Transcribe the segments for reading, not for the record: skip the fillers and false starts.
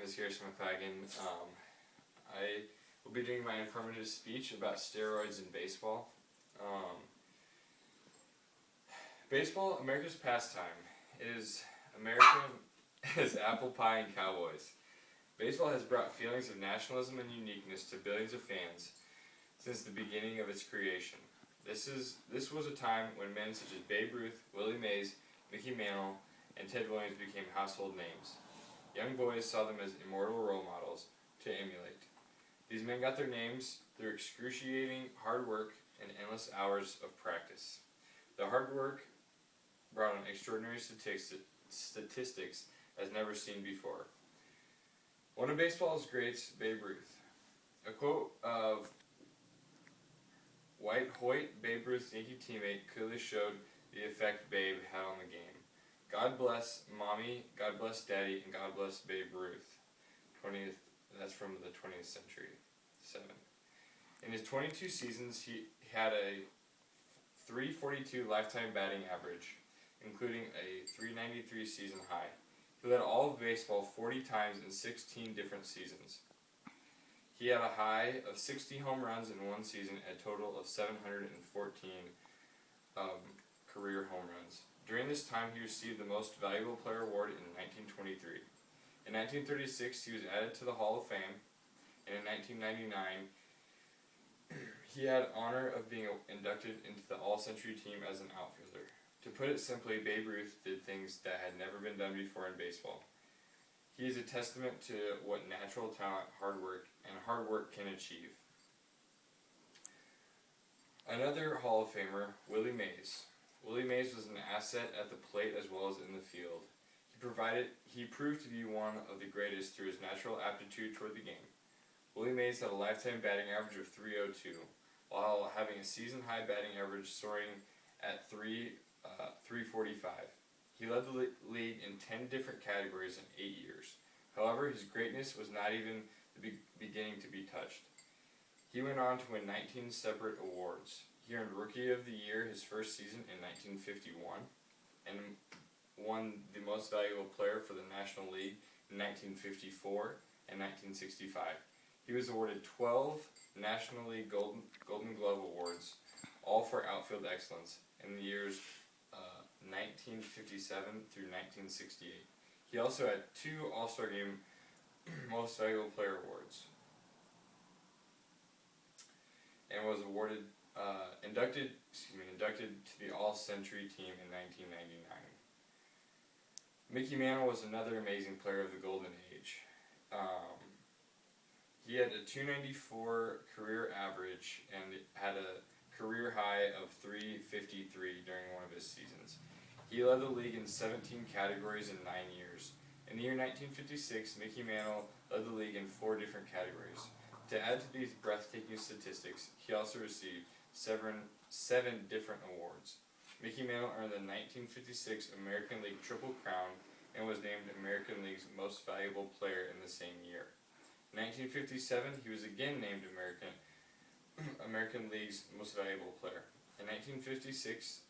is Harrison McFadden. I will be doing my informative speech about steroids in baseball. Baseball, America's pastime, is American as apple pie and cowboys. Baseball has brought feelings of nationalism and uniqueness to billions of fans since the beginning of its creation. This was a time when men such as Babe Ruth, Willie Mays, Mickey Mantle, and Ted Williams became household names. Young boys saw them as immortal role models to emulate. These men got their names through excruciating hard work and endless hours of practice. The hard work brought on extraordinary statistics as never seen before. One of baseball's greats, Babe Ruth. A quote of Dwight Hoyt, Babe Ruth's Yankee teammate, clearly showed the effect Babe had on the game. God bless Mommy, God bless Daddy, and God bless Babe Ruth. That's from the 20th century. 7. In his 22 seasons, he had a .342 lifetime batting average, including a .393 season high. He led all of baseball 40 times in 16 different seasons. He had a high of 60 home runs in one season, a total of 714 career home runs. During this time, he received the Most Valuable Player award in 1923. In 1936, he was added to the Hall of Fame, and in 1999, he had honor of being inducted into the All-Century team as an outfielder. To put it simply, Babe Ruth did things that had never been done before in baseball. He is a testament to what natural talent, hard work can achieve. Another Hall of Famer, Willie Mays. Willie Mays was an asset at the plate as well as in the field. He proved to be one of the greatest through his natural aptitude toward the game. Willie Mays had a lifetime batting average of .302, while having a season-high batting average soaring at .345. He led the league in 10 different categories in 8 years. However, his greatness was not even beginning to be touched. He went on to win 19 separate awards. He earned Rookie of the Year his first season in 1951, and won the Most Valuable Player for the National League in 1954 and 1965. He was awarded 12 National League Golden Glove Awards, all for outfield excellence, in the years 1957 through 1968. He also had 2 All-Star Game Most Valuable Player awards, and was inducted to the All-Century team in 1999. Mickey Mantle was another amazing player of the Golden Age. He had a .294 career average and had a career high of .353 during one of his seasons. He led the league in 17 categories in 9 years. In the year 1956, Mickey Mantle led the league in 4 different categories. To add to these breathtaking statistics, he also received 7 different awards. Mickey Mantle earned the 1956 American League Triple Crown and was named American League's Most Valuable Player in the same year. In 1957, he was again named American League's Most Valuable Player. In 1956,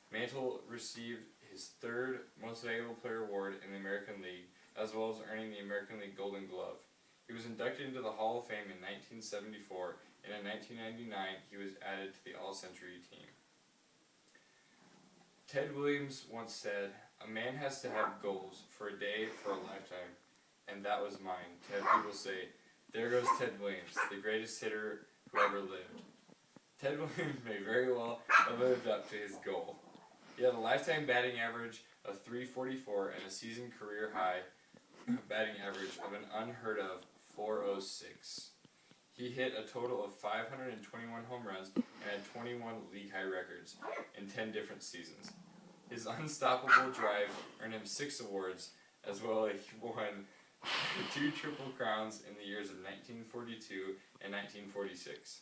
Mantle received his 3rd Most Valuable Player award in the American League, as well as earning the American League Golden Glove. He was inducted into the Hall of Fame in 1974, and in 1999, he was added to the All-Century team. Ted Williams once said, "A man has to have goals for a day, for a lifetime, and that was mine." To have people say, "There goes Ted Williams, the greatest hitter who ever lived." Ted Williams may very well have lived up to his goal. He had a lifetime batting average of .344 and a season career high batting average of an unheard of .406. He hit a total of 521 home runs and had 21 league-high records in 10 different seasons. His unstoppable drive earned him 6 awards, as well as he won 2 Triple Crowns in the years of 1942 and 1946.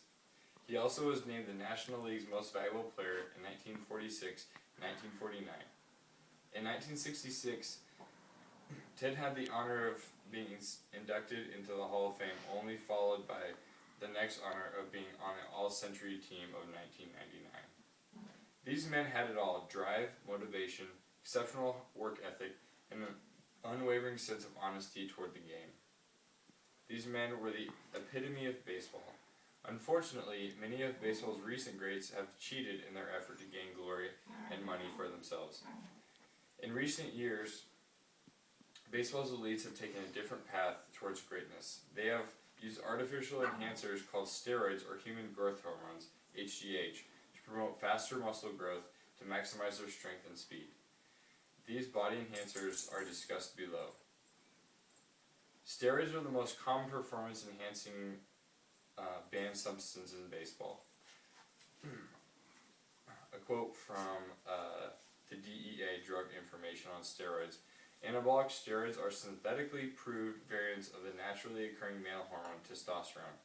He also was named the National League's Most Valuable Player in 1946 and 1949. In 1966, Ted had the honor of being inducted into the Hall of Fame, only followed by the next honor of being on the All-Century team of 1999. These men had it all: drive, motivation, exceptional work ethic, and an unwavering sense of honesty toward the game. These men were the epitome of baseball. Unfortunately, many of baseball's recent greats have cheated in their effort to gain glory and money for themselves. In recent years, baseball's elites have taken a different path towards greatness. They have used artificial enhancers called steroids or human growth hormones, HGH, to promote faster muscle growth to maximize their strength and speed. These body enhancers are discussed below. Steroids are the most common performance enhancing banned substance in baseball. A quote from the DEA Drug Information on Steroids. Anabolic steroids are synthetically proved variants of the naturally occurring male hormone, testosterone.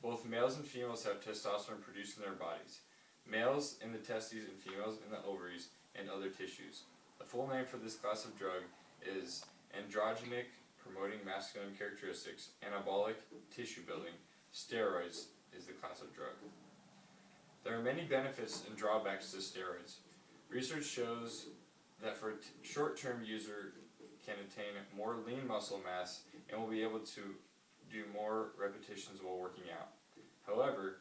Both males and females have testosterone produced in their bodies. Males in the testes and females in the ovaries and other tissues. The full name for this class of drug is androgenic, promoting masculine characteristics, anabolic, tissue building. Steroids is the class of drug. There are many benefits and drawbacks to steroids. Research shows that for a short-term user can attain more lean muscle mass and will be able to do more repetitions while working out. However,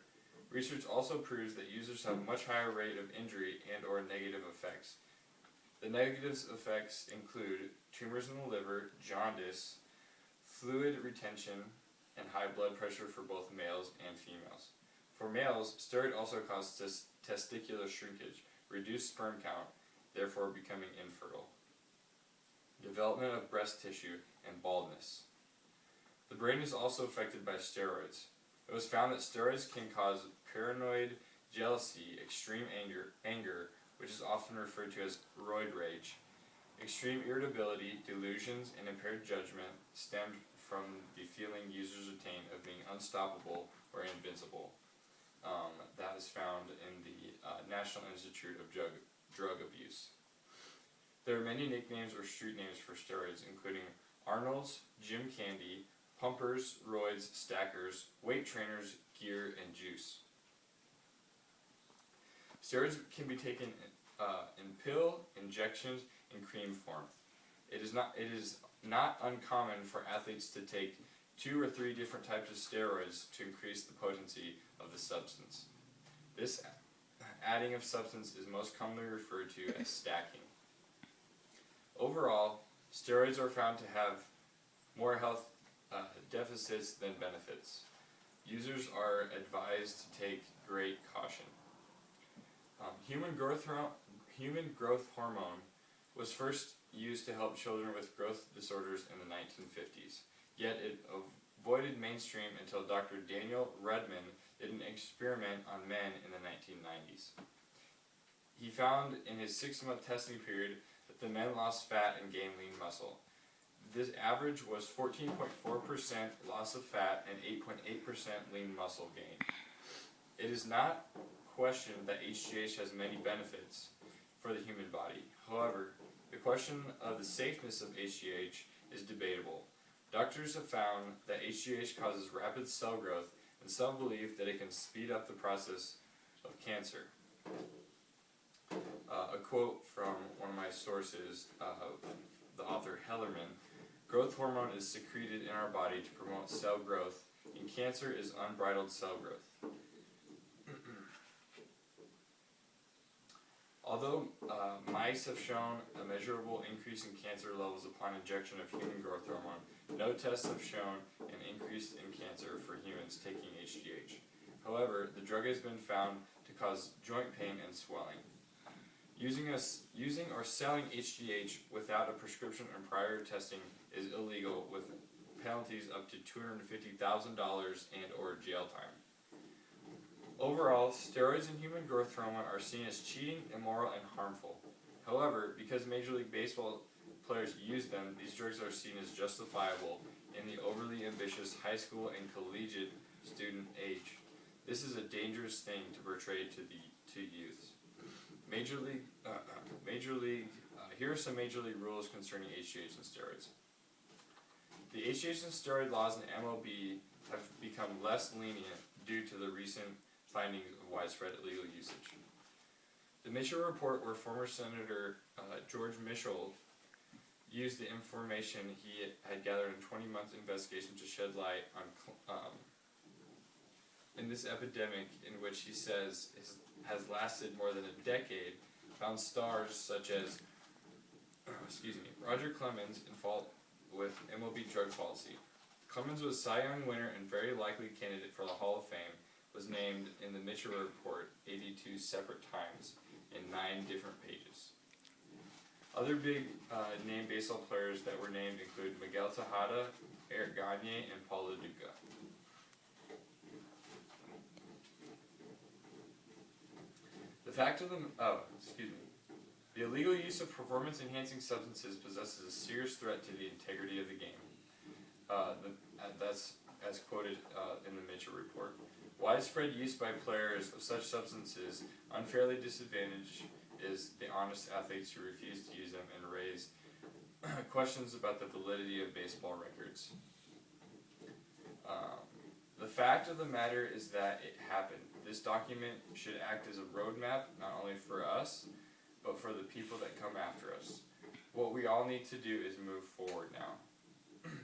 research also proves that users have a much higher rate of injury and or negative effects. The negative effects include tumors in the liver, jaundice, fluid retention, and high blood pressure for both males and females. For males, steroid also causes testicular shrinkage, reduced sperm count, therefore becoming infertile. Development of breast tissue and baldness. The brain is also affected by steroids. It was found that steroids can cause paranoid jealousy, extreme anger, which is often referred to as roid rage. Extreme irritability, delusions, and impaired judgment stem from the feeling users attain of being unstoppable or invincible. That is found in the National Institute of Drug Abuse. There are many nicknames or street names for steroids, including Arnold's, Jim Candy, Pumpers, Roids, Stackers, Weight Trainers, Gear, and Juice. Steroids can be taken in pill, injections, and cream form. It is not uncommon for athletes to take 2 or 3 different types of steroids to increase the potency of the substance. This adding of substance is most commonly referred to as stacking. Overall, steroids are found to have more health deficits than benefits. Users are advised to take great caution. Human growth hormone was first used to help children with growth disorders in the 1950s, yet it avoided mainstream until Dr. Daniel Redman did an experiment on men in the 1990s. He found in his 6-month testing period that the men lost fat and gained lean muscle. This average was 14.4% loss of fat and 8.8% lean muscle gain. It is not questioned that HGH has many benefits for the human body. However, the question of the safeness of HGH is debatable. Doctors have found that HGH causes rapid cell growth, and some believe that it can speed up the process of cancer. A quote from one of my sources, the author Hellerman: growth hormone is secreted in our body to promote cell growth, and cancer is unbridled cell growth. Although mice have shown a measurable increase in cancer levels upon injection of human growth hormone, no tests have shown an increase in cancer for humans taking HGH. However, the drug has been found to cause joint pain and swelling. Using or selling HGH without a prescription and prior testing is illegal, with penalties up to $250,000 and or jail time. Overall, steroids and human growth hormone are seen as cheating, immoral, and harmful. However, because Major League Baseball players use them, these drugs are seen as justifiable in the overly ambitious high school and collegiate student age. This is a dangerous thing to portray to youths. Here are some Major League rules concerning HGH and steroids. The HGH and steroid laws in MLB have become less lenient due to the recent findings of widespread illegal usage. The Mitchell Report, where former Senator George Mitchell used the information he had gathered in a 20-month investigation to shed light on in this epidemic, in which he says has lasted more than a decade, found stars such as Roger Clemens in fault with MLB drug policy. Clemens was Cy Young winner and very likely candidate for the Hall of Fame, was named in the Mitchell Report 82 separate times in 9 different pages. Other big name baseball players that were named include Miguel Tejada, Eric Gagne, and Paul Lo Duca. The fact of the illegal use of performance-enhancing substances possesses a serious threat to the integrity of the game. That's as quoted in the Mitchell Report. Widespread use by players of such substances unfairly disadvantages the honest athletes who refuse to use them and raise questions about the validity of baseball records. The fact of the matter is that it happened. This document should act as a roadmap, not only for us, but for the people that come after us. What we all need to do is move forward now.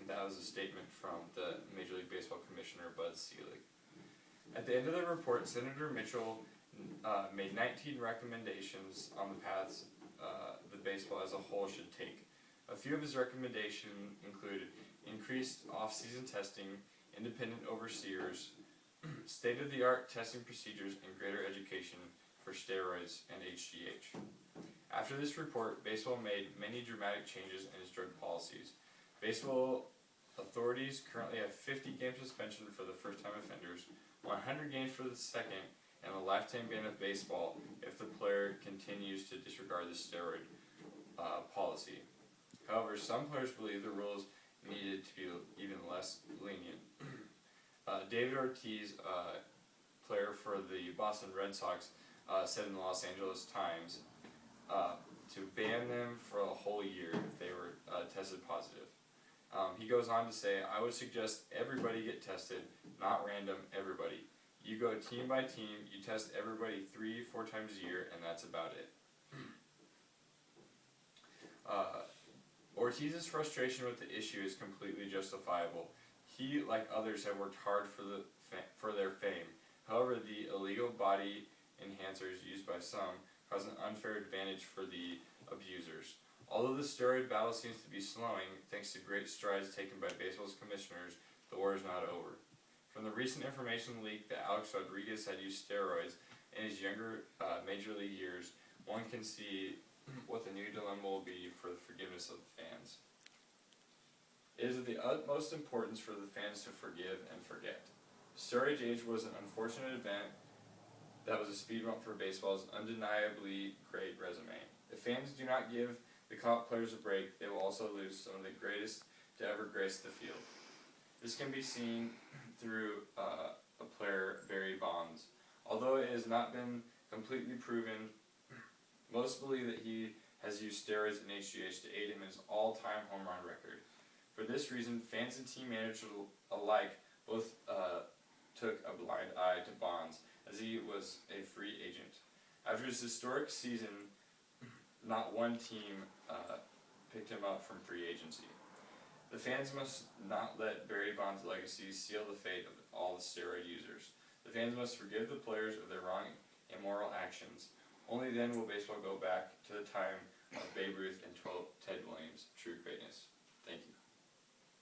That was a statement from the Major League Baseball Commissioner, Bud Selig. At the end of the report, Senator Mitchell made 19 recommendations on the paths the baseball as a whole should take. A few of his recommendations included increased off-season testing, independent overseers, state-of-the-art testing procedures, and greater education for steroids and HGH. After this report, baseball made many dramatic changes in its drug policies. Baseball authorities currently have 50-game suspension for the first-time offenders, 100 games for the second, and a lifetime ban of baseball if the player continues to disregard the steroid policy. However, some players believe the rules needed to be even less lenient. David Ortiz, player for the Boston Red Sox, said in the Los Angeles Times to ban them for a whole year if they were tested positive. He goes on to say, I would suggest everybody get tested, not random, everybody. You go team by team, you test everybody 3-4 times a year, and that's about it. Ortiz's frustration with the issue is completely justifiable. He, like others, have worked hard for their fame. However, the illegal body enhancers used by some cause an unfair advantage for the abusers. Although the steroid battle seems to be slowing, thanks to great strides taken by baseball's commissioners, the war is not over. From the recent information leak that Alex Rodriguez had used steroids in his younger major league years, one can see what the new dilemma will be for the forgiveness of the fans. It is of the utmost importance for the fans to forgive and forget. Steroid age was an unfortunate event that was a speed bump for baseball's undeniably great resume. If fans do not give the caught players a break, they will also lose some of the greatest to ever grace the field. This can be seen through a player, Barry Bonds. Although it has not been completely proven, most believe that he has used steroids and HGH to aid him in his all-time home run record. For this reason, fans and team managers alike both took a blind eye to Bonds, as he was a free agent. After his historic season, not one team picked him up from free agency. The fans must not let Barry Bonds' legacy seal the fate of all the steroid users. The fans must forgive the players of their wrong, immoral actions. Only then will baseball go back to the time of Babe Ruth and Ted Williams' true greatness.